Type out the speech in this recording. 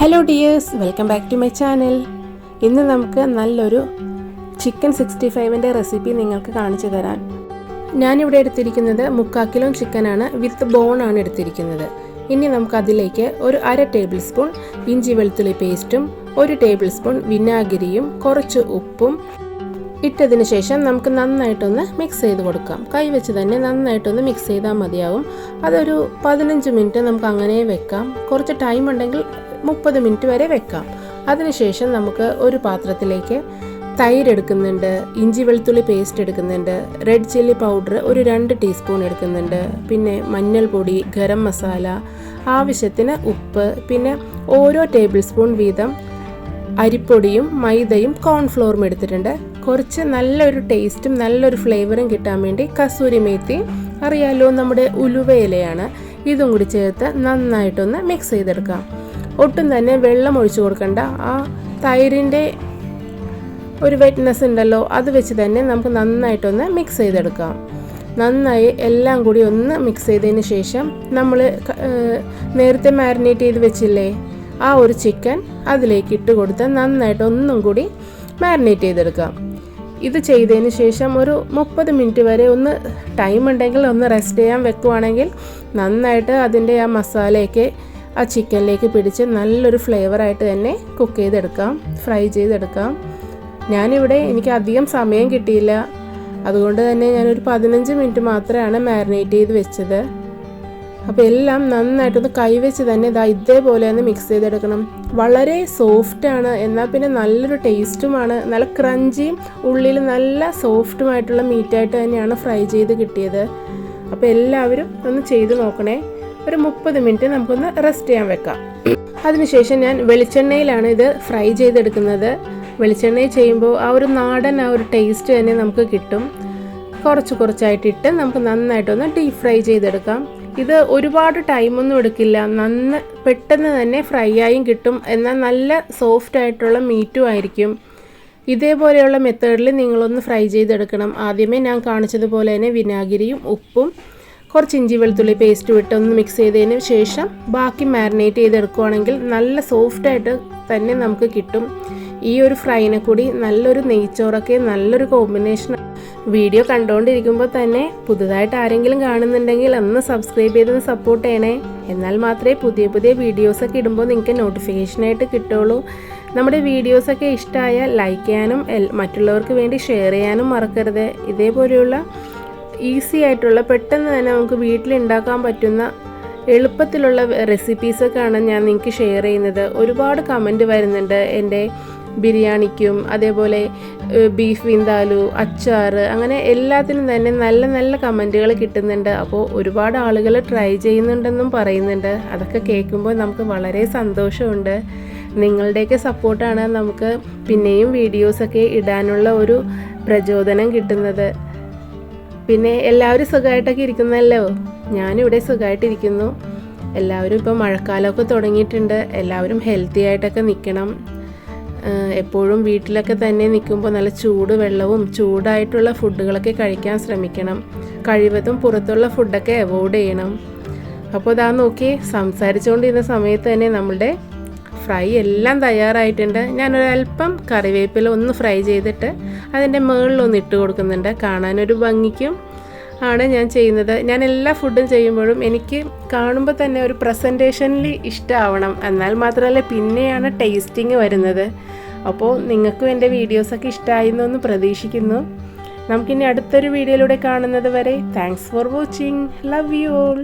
Hello dears, welcome back to my channel. ഇന്ന് നമുക്ക് നല്ലൊരു ചിക്കൻ 65ൻ്റെ റെസിപ്പി നിങ്ങൾക്ക് കാണിച്ചു തരാം. ഞാനിവിടെ എടുത്തിരിക്കുന്നത് 3/4 കിലോ ചിക്കനാണ്, വിത്ത് ബോണാണ് എടുത്തിരിക്കുന്നത്. ഇനി നമുക്ക് അതിലേക്ക് ഒരു 1/2 ടേബിൾ സ്പൂൺ ഇഞ്ചി വെളുത്തുള്ളി പേസ്റ്റും 1 ടേബിൾ സ്പൂൺ വിനാഗിരിയും കുറച്ച് ഉപ്പും ഇട്ടതിന് ശേഷം നമുക്ക് നന്നായിട്ടൊന്ന് മിക്സ് ചെയ്ത് കൊടുക്കാം. കൈ വെച്ച് തന്നെ നന്നായിട്ടൊന്ന് മിക്സ് ചെയ്താൽ മതിയാവും. അതൊരു 15 മിനിറ്റ് നമുക്ക് അങ്ങനെ വെക്കാം. കുറച്ച് ടൈം ഉണ്ടെങ്കിൽ 30 മിനിറ്റ് വരെ വെക്കാം. അതിനുശേഷം നമുക്ക് ഒരു പാത്രത്തിലേക്ക് തൈര് എടുക്കുന്നുണ്ട്, ഇഞ്ചി വെളുത്തുള്ളി പേസ്റ്റ് എടുക്കുന്നുണ്ട്, റെഡ് ചില്ലി പൗഡർ ഒരു 2 ടീസ്പൂൺ എടുക്കുന്നുണ്ട്, പിന്നെ മഞ്ഞൾപ്പൊടി, ഗരം മസാല, ആവശ്യത്തിന് ഉപ്പ്, പിന്നെ ഓരോ ടേബിൾ സ്പൂൺ വീതം അരിപ്പൊടിയും മൈദയും കോൺഫ്ലോറും എടുത്തിട്ടുണ്ട്. കുറച്ച് നല്ലൊരു ടേസ്റ്റും നല്ലൊരു ഫ്ലേവറും കിട്ടാൻ വേണ്ടി കസൂരി മേത്തി, അറിയാലോ നമ്മുടെ ഉലുവയിലയാണ്, ഇതും കൂടി ചേർത്ത് നന്നായിട്ടൊന്ന് മിക്സ് ചെയ്തെടുക്കാം. ഒട്ടും തന്നെ വെള്ളം ഒഴിച്ചു കൊടുക്കണ്ട. ആ തൈരിൻ്റെ ഒരു വെറ്റ്നെസ് ഉണ്ടല്ലോ, അത് വെച്ച് തന്നെ നമുക്ക് നന്നായിട്ടൊന്ന് മിക്സ് ചെയ്തെടുക്കാം. നന്നായി എല്ലാം കൂടി ഒന്ന് മിക്സ് ചെയ്തതിന് ശേഷം നമ്മൾ നേരത്തെ മാരിനേറ്റ് ചെയ്ത് വെച്ചില്ലേ ആ ഒരു ചിക്കൻ അതിലേക്ക് ഇട്ട് കൊടുത്ത് നന്നായിട്ട് ഒന്നും കൂടി മാരിനേറ്റ് ചെയ്തെടുക്കാം. ഇത് ചെയ്തതിന് ശേഷം ഒരു 30 മിനിറ്റ് വരെ ഒന്ന് ടൈം ഉണ്ടെങ്കിൽ ഒന്ന് റെസ്റ്റ് ചെയ്യാൻ വെക്കുവാണെങ്കിൽ നന്നായിട്ട് അതിൻ്റെ ആ മസാലയൊക്കെ ആ ചിക്കനിലേക്ക് പിടിച്ച് നല്ലൊരു ഫ്ലേവറായിട്ട് തന്നെ കുക്ക് ചെയ്തെടുക്കാം, ഫ്രൈ ചെയ്തെടുക്കാം. ഞാനിവിടെ എനിക്ക് അധികം സമയം കിട്ടിയില്ല, അതുകൊണ്ട് തന്നെ ഞാനൊരു 15 മിനിറ്റ് മാത്രമാണ് മാരിനേറ്റ് ചെയ്ത് വെച്ചത്. അപ്പോൾ എല്ലാം നന്നായിട്ടൊന്ന് കൈവച്ച് തന്നെ ഇതേപോലെ ഒന്ന് മിക്സ് ചെയ്തെടുക്കണം. വളരെ സോഫ്റ്റാണ്, എന്നാൽ പിന്നെ നല്ലൊരു ടേസ്റ്റുമാണ്. നല്ല ക്രഞ്ചിയും ഉള്ളിൽ നല്ല സോഫ്റ്റുമായിട്ടുള്ള മീറ്റായിട്ട് തന്നെയാണ് ഫ്രൈ ചെയ്ത് കിട്ടിയത്. അപ്പോൾ എല്ലാവരും ഒന്ന് ചെയ്ത് നോക്കണേ. ഒരു 30 മിനിറ്റ് നമുക്കൊന്ന് റെസ്റ്റ് ചെയ്യാൻ വെക്കാം. അതിനുശേഷം ഞാൻ വെളിച്ചെണ്ണയിലാണ് ഇത് ഫ്രൈ ചെയ്തെടുക്കുന്നത്. വെളിച്ചെണ്ണയിൽ ചെയ്യുമ്പോൾ ആ ഒരു നാടൻ ആ ഒരു ടേസ്റ്റ് തന്നെ നമുക്ക് കിട്ടും. കുറച്ചായിട്ടിട്ട് നമുക്ക് നന്നായിട്ടൊന്ന് ഡീപ് ഫ്രൈ ചെയ്തെടുക്കാം. ഇത് ഒരുപാട് ടൈമൊന്നും എടുക്കില്ല, പെട്ടെന്ന് തന്നെ ഫ്രൈ ആയും കിട്ടും, എന്നാൽ നല്ല സോഫ്റ്റ് ആയിട്ടുള്ള മീറ്റും ആയിരിക്കും. ഇതേപോലെയുള്ള മെത്തേഡിൽ നിങ്ങളൊന്ന് ഫ്രൈ ചെയ്തെടുക്കണം. ആദ്യമേ ഞാൻ കാണിച്ചതുപോലെ തന്നെ വിനാഗിരിയും ഉപ്പും കുറച്ച് ഇഞ്ചി വെളുത്തുള്ളി പേസ്റ്റ് വിട്ട് ഒന്ന് മിക്സ് ചെയ്തതിന് ശേഷം ബാക്കി മാരിനേറ്റ് ചെയ്തെടുക്കുകയാണെങ്കിൽ നല്ല സോഫ്റ്റായിട്ട് തന്നെ നമുക്ക് കിട്ടും. ഈ ഒരു ഫ്രൈനെ കൂടി നല്ലൊരു നെയ്ച്ചോറൊക്കെ നല്ലൊരു കോമ്പിനേഷൻ. വീഡിയോ കണ്ടുകൊണ്ടിരിക്കുമ്പോൾ തന്നെ പുതുതായിട്ട് ആരെങ്കിലും കാണുന്നുണ്ടെങ്കിൽ ഒന്ന് സബ്സ്ക്രൈബ് ചെയ്തൊന്ന് സപ്പോർട്ട് ചെയ്യണേ. എന്നാൽ മാത്രമേ പുതിയ വീഡിയോസൊക്കെ ഇടുമ്പോൾ നിങ്ങൾക്ക് നോട്ടിഫിക്കേഷനായിട്ട് കിട്ടുള്ളൂ. നമ്മുടെ വീഡിയോസൊക്കെ ഇഷ്ടമായാൽ ലൈക്ക് ചെയ്യാനും മറ്റുള്ളവർക്ക് വേണ്ടി ഷെയർ ചെയ്യാനും മറക്കരുത്. ഇതേപോലെയുള്ള ഈസി ആയിട്ടുള്ള പെട്ടെന്ന് തന്നെ നമുക്ക് വീട്ടിലുണ്ടാക്കാൻ പറ്റുന്ന എളുപ്പത്തിലുള്ള റെസിപ്പീസൊക്കെയാണ് ഞാൻ നിങ്ങൾക്ക് ഷെയർ ചെയ്യുന്നത്. ഒരുപാട് കമൻറ്റ് വരുന്നുണ്ട് എൻ്റെ ബിരിയാണിക്കും, അതേപോലെ ബീഫ് വിന്താലു, അച്ചാർ, അങ്ങനെ എല്ലാത്തിനും തന്നെ നല്ല കമൻറ്റുകൾ കിട്ടുന്നുണ്ട്. അപ്പോൾ ഒരുപാട് ആളുകൾ ട്രൈ ചെയ്യുന്നുണ്ടെന്നും പറയുന്നുണ്ട്. അതൊക്കെ കേൾക്കുമ്പോൾ നമുക്ക് വളരെ സന്തോഷമുണ്ട്. നിങ്ങളുടെയൊക്കെ സപ്പോർട്ടാണ് നമുക്ക് പിന്നെയും വീഡിയോസൊക്കെ ഇടാനുള്ള ഒരു പ്രചോദനം കിട്ടുന്നത്. പിന്നെ എല്ലാവരും സുഖമായിട്ടൊക്കെ ഇരിക്കുന്നല്ലോ. ഞാനിവിടെ സുഖമായിട്ടിരിക്കുന്നു. എല്ലാവരും ഇപ്പോൾ മഴക്കാലമൊക്കെ തുടങ്ങിയിട്ടുണ്ട്. എല്ലാവരും ഹെൽത്തി ആയിട്ടൊക്കെ നിൽക്കണം. എപ്പോഴും വീട്ടിലൊക്കെ തന്നെ നിൽക്കുമ്പോൾ നല്ല ചൂട് വെള്ളവും ചൂടായിട്ടുള്ള ഫുഡുകളൊക്കെ കഴിക്കാൻ ശ്രമിക്കണം. കഴിവതും പുറത്തുള്ള ഫുഡൊക്കെ അവോയ്ഡ് ചെയ്യണം. അപ്പോൾ നോക്കി സംസാരിച്ചുകൊണ്ടിരുന്ന സമയത്ത് തന്നെ നമ്മളുടെ ഫ്രൈ എല്ലാം തയ്യാറായിട്ടുണ്ട്. ഞാനൊരല്പം കറിവേപ്പില ഒന്ന് ഫ്രൈ ചെയ്തിട്ട് അതിൻ്റെ മുകളിലൊന്ന് ഇട്ട് കൊടുക്കുന്നുണ്ട്. കാണാനൊരു ഭംഗിക്കും ആണ് ഞാൻ ചെയ്യുന്നത്. ഞാൻ എല്ലാ ഫുഡും ചെയ്യുമ്പോഴും എനിക്ക് കാണുമ്പോൾ തന്നെ ഒരു പ്രസൻറ്റേഷനിൽ ഇഷ്ടമാവണം, എന്നാൽ മാത്രമല്ല പിന്നെയാണ് ടേസ്റ്റിങ് വരുന്നത്. അപ്പോൾ നിങ്ങൾക്കും എൻ്റെ വീഡിയോസൊക്കെ ഇഷ്ടമായിരുന്നെന്ന് പ്രതീക്ഷിക്കുന്നു. നമുക്കിനി അടുത്തൊരു വീഡിയോയിലൂടെ കാണുന്നത് വരെ thanks for watching. Love you all.